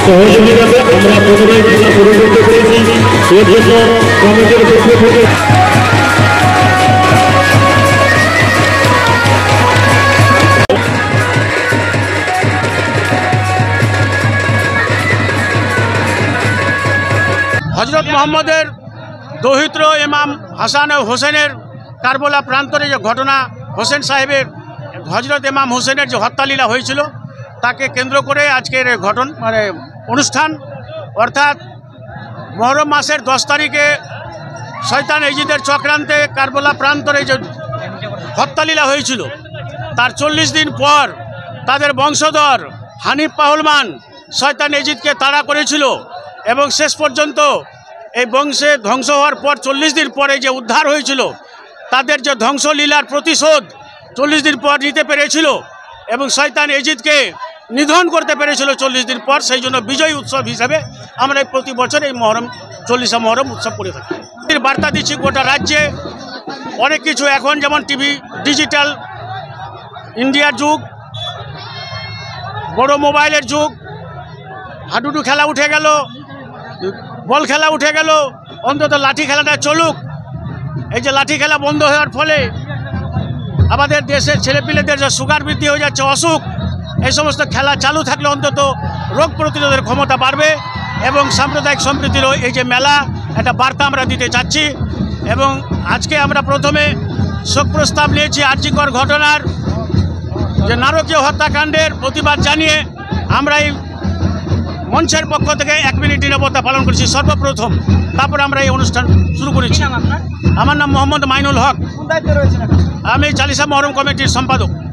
সহযোগিতাতে আমরা পুনরায় খেলা শুরু করতে পেরেছি। এর জন্য কমিটির পক্ষ থেকে হজরত মোহাম্মদের দৌহিত্র ইমাম হাসান ও হোসেনের কারবালা প্রান্তরে যে ঘটনা, হোসেন সাহেবের হজরত ইমাম হোসেনের যে হত্যালীলা হয়েছিল তাকে কেন্দ্র করে আজকের অনুষ্ঠান, অর্থাৎ মহরম মাসের 10 তারিখে শয়তান এজিদের চক্রান্তে কারবালা প্রান্তরে যে হত্যালীলা হয়েছিল তার 40 দিন পর তাদের বংশধর হানিফ পাহলমান শয়তান এজিদকে তাড়া করেছিল এবং শেষ পর্যন্ত এই বংশে ধ্বংস হওয়ার পর 40 দিন পরে যে উদ্ধার হয়েছিল তাদের যে ধ্বংসলীলার প্রতিশোধ 40 দিন পর নিতে পেরেছিল এবং শয়তান এজিদকে নিধন করতে পেরেছিল 40 দিন পর। সেই জন্য বিজয় উৎসব হিসাবে আমরা প্রতি বছর এই মহরম 40 মহরম উৎসব করে থাকি। বার্তা দিচ্ছি গোটা রাজ্যে অনেক কিছু, এখন যেমন টিভি, ডিজিটাল ইন্ডিয়ার যুগ, বড় মোবাইলের যুগ, হাডুডু খেলা উঠে গেল, বল খেলা উঠে গেল, অন্তত লাঠি খেলাটা চলুক। এই যে লাঠি খেলা বন্ধ হওয়ার ফলে আমাদের দেশের ছেলেপিলেদের যে সুগার বৃদ্ধি হয়ে যাচ্ছে, অসুখ, এই সমস্ত খেলা চালু থাকলে অন্তত রোগ প্রতিরোধের ক্ষমতা বাড়বে এবং সাম্প্রদায়িক সম্প্রীতিরও এই যে মেলা, একটা বার্তা আমরা দিতে চাচ্ছি। এবং আজকে আমরা প্রথমে শোক প্রস্তাব নিয়েছি আরজিকর ঘটনার যে নারকীয় হত্যাকাণ্ডের প্রতিবাদ জানিয়ে আমরা এই মঞ্চের পক্ষ থেকে 1 মিনিট নীরবতা পালন করেছি সর্বপ্রথম। তারপর আমরা এই অনুষ্ঠান শুরু করেছি। আমার নাম মোহাম্মদ মাইনুল হক, আমি চালিশা মহরম কমিটির সম্পাদক।